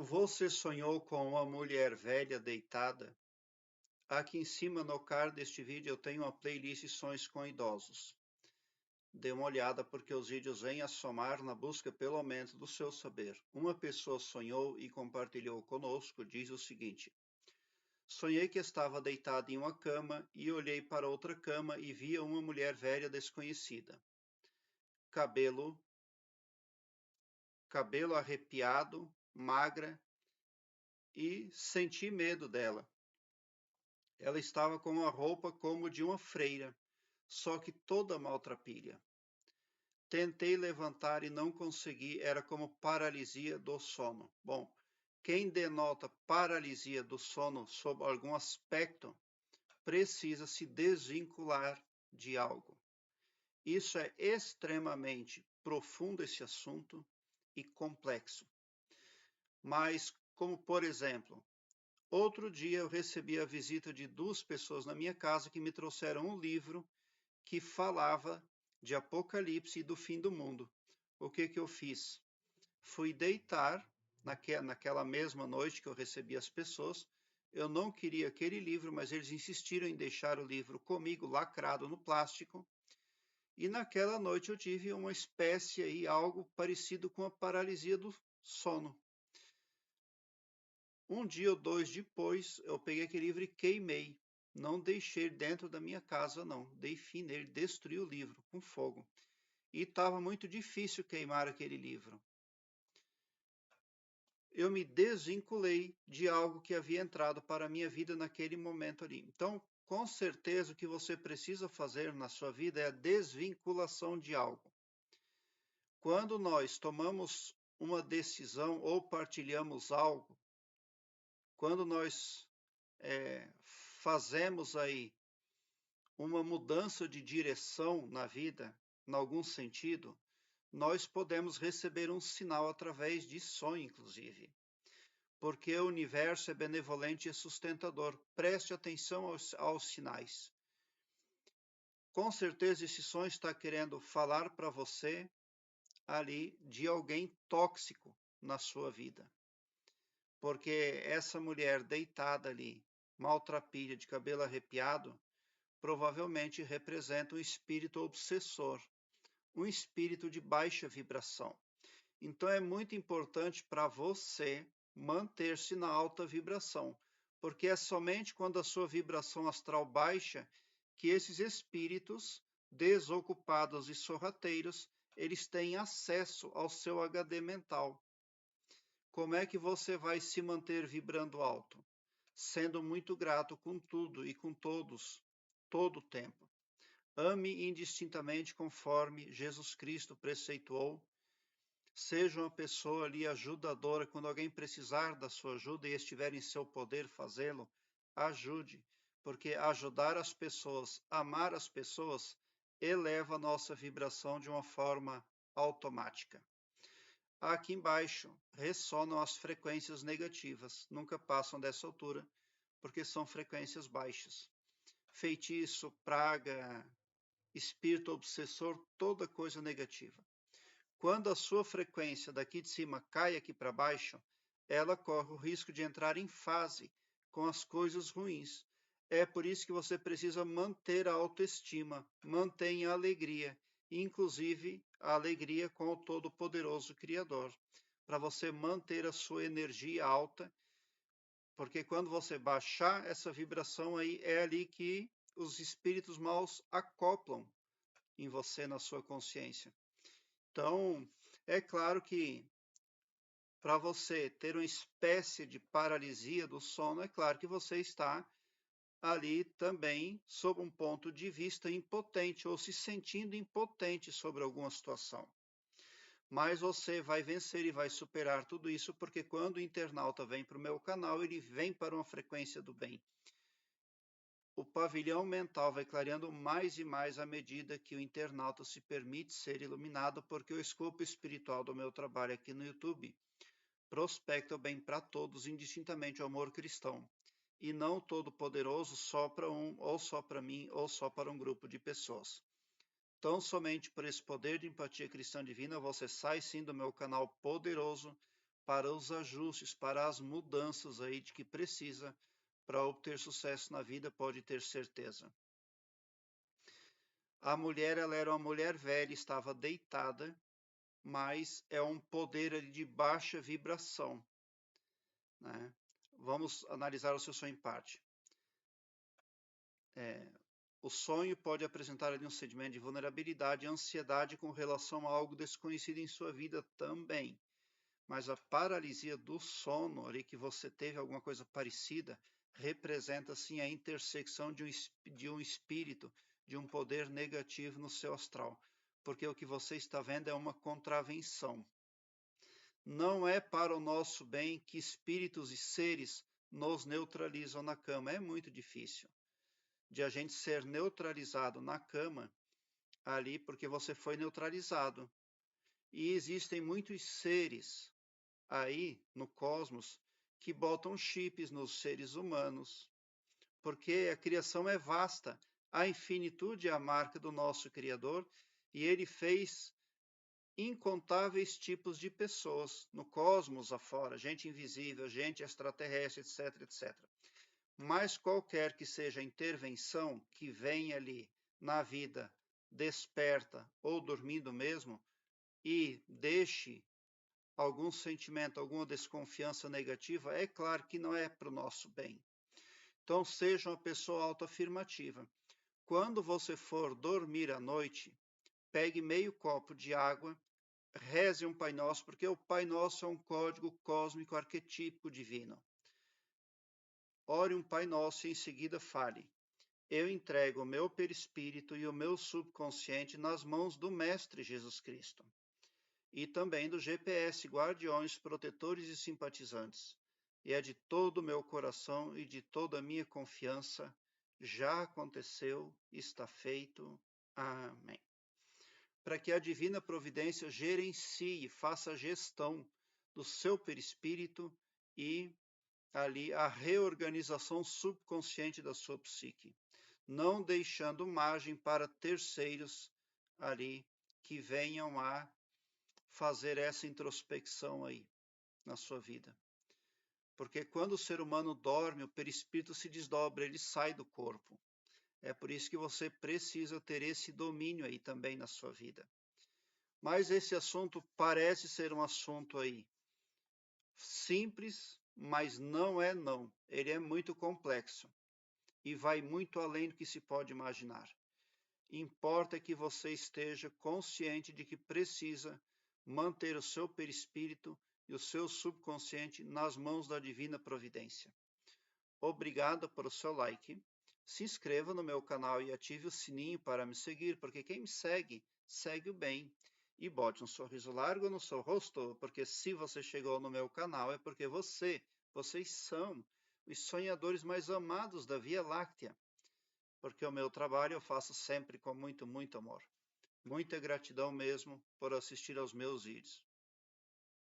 Você sonhou com uma mulher velha deitada? Aqui em cima no card deste vídeo eu tenho uma playlist Sonhos com Idosos. Dê uma olhada porque os vídeos vêm a somar na busca pelo aumento do seu saber. Uma pessoa sonhou e compartilhou conosco, diz o seguinte: sonhei que estava deitado em uma cama e olhei para outra cama e via uma mulher velha desconhecida. Cabelo arrepiado, magra, e senti medo dela. Ela estava com uma roupa como de uma freira, só que toda maltrapilha. Tentei levantar e não consegui, era como paralisia do sono. Bom, quem denota paralisia do sono sob algum aspecto precisa se desvincular de algo. Isso é extremamente profundo esse assunto e complexo. Mas, como por exemplo, outro dia eu recebi a visita de duas pessoas na minha casa que me trouxeram um livro que falava de Apocalipse e do fim do mundo. O que eu fiz? Fui deitar naquela mesma noite que eu recebi as pessoas. Eu não queria aquele livro, mas eles insistiram em deixar o livro comigo, lacrado no plástico. E naquela noite eu tive uma espécie aí, algo parecido com a paralisia do sono. Um dia ou dois depois, eu peguei aquele livro e queimei. Não deixei dentro da minha casa, não. Dei fim nele, destruí o livro com fogo. E estava muito difícil queimar aquele livro. Eu me desvinculei de algo que havia entrado para a minha vida naquele momento ali. Então, com certeza, o que você precisa fazer na sua vida é a desvinculação de algo. Quando nós tomamos uma decisão ou partilhamos algo, quando nós fazemos aí uma mudança de direção na vida, em algum sentido, nós podemos receber um sinal através de sonho, inclusive. Porque o universo é benevolente e sustentador. Preste atenção aos sinais. Com certeza esse sonho está querendo falar para você ali de alguém tóxico na sua vida. Porque essa mulher deitada ali, maltrapilha, de cabelo arrepiado, provavelmente representa um espírito obsessor, um espírito de baixa vibração. Então é muito importante para você manter-se na alta vibração, porque é somente quando a sua vibração astral baixa que esses espíritos desocupados e sorrateiros, eles têm acesso ao seu HD mental. Como é que você vai se manter vibrando alto? Sendo muito grato com tudo e com todos, todo o tempo. Ame indistintamente conforme Jesus Cristo preceituou. Seja uma pessoa ali ajudadora. Quando alguém precisar da sua ajuda e estiver em seu poder fazê-lo, ajude. Porque ajudar as pessoas, amar as pessoas, eleva a nossa vibração de uma forma automática. Aqui embaixo ressonam as frequências negativas. Nunca passam dessa altura, porque são frequências baixas. Feitiço, praga, espírito obsessor, toda coisa negativa. Quando a sua frequência daqui de cima cai aqui para baixo, ela corre o risco de entrar em fase com as coisas ruins. É por isso que você precisa manter a autoestima, mantenha a alegria, inclusive a alegria com o Todo-Poderoso Criador, para você manter a sua energia alta, porque quando você baixar essa vibração aí, é ali que os espíritos maus acoplam em você, na sua consciência. Então, é claro que para você ter uma espécie de paralisia do sono, é claro que você está ali também sob um ponto de vista impotente ou se sentindo impotente sobre alguma situação. Mas você vai vencer e vai superar tudo isso, porque quando o internauta vem para o meu canal, ele vem para uma frequência do bem. O pavilhão mental vai clareando mais e mais à medida que o internauta se permite ser iluminado, porque o escopo espiritual do meu trabalho aqui no YouTube prospecta o bem para todos, indistintamente o amor cristão, e não todo-poderoso só para um, ou só para mim, ou só para um grupo de pessoas. Tão somente por esse poder de empatia cristã divina, você sai sim do meu canal poderoso, para os ajustes, para as mudanças aí de que precisa para obter sucesso na vida, pode ter certeza. A mulher, ela era uma mulher velha, estava deitada, mas é um poder de baixa vibração, né? Vamos analisar o seu sonho em parte. O sonho pode apresentar ali um sentimento de vulnerabilidade e ansiedade com relação a algo desconhecido em sua vida também. Mas a paralisia do sono, ali que você teve alguma coisa parecida, representa sim a intersecção de um espírito, de um poder negativo no seu astral, porque o que você está vendo é uma contravenção. Não é para o nosso bem que espíritos e seres nos neutralizam na cama, é muito difícil de a gente ser neutralizado na cama ali porque você foi neutralizado. E existem muitos seres aí no cosmos que botam chips nos seres humanos, porque a criação é vasta, a infinitude é a marca do nosso Criador e ele fez incontáveis tipos de pessoas no cosmos afora, gente invisível, gente extraterrestre, etc, etc. Mas qualquer que seja a intervenção que vem ali na vida, desperta ou dormindo mesmo, e deixe algum sentimento, alguma desconfiança negativa, é claro que não é para o nosso bem. Então, seja uma pessoa autoafirmativa. Quando você for dormir à noite, pegue meio copo de água, reze um Pai Nosso, porque o Pai Nosso é um código cósmico arquetípico divino. Ore um Pai Nosso e em seguida fale: eu entrego o meu perispírito e o meu subconsciente nas mãos do Mestre Jesus Cristo e também do GPS, guardiões, protetores e simpatizantes. E é de todo o meu coração e de toda a minha confiança, já aconteceu, está feito. Amém. Para que a divina providência gerencie, faça a gestão do seu perispírito e ali a reorganização subconsciente da sua psique, não deixando margem para terceiros ali que venham a fazer essa introspecção aí na sua vida. Porque quando o ser humano dorme, o perispírito se desdobra, ele sai do corpo. É por isso que você precisa ter esse domínio aí também na sua vida. Mas esse assunto parece ser um assunto aí simples, mas não é não. Ele é muito complexo e vai muito além do que se pode imaginar. Importa que você esteja consciente de que precisa manter o seu perispírito e o seu subconsciente nas mãos da divina providência. Obrigado pelo seu like. Se inscreva no meu canal e ative o sininho para me seguir, porque quem me segue, segue o bem. E bote um sorriso largo no seu rosto, porque se você chegou no meu canal é porque vocês são os sonhadores mais amados da Via Láctea. Porque o meu trabalho eu faço sempre com muito, muito amor. Muita gratidão mesmo por assistir aos meus vídeos.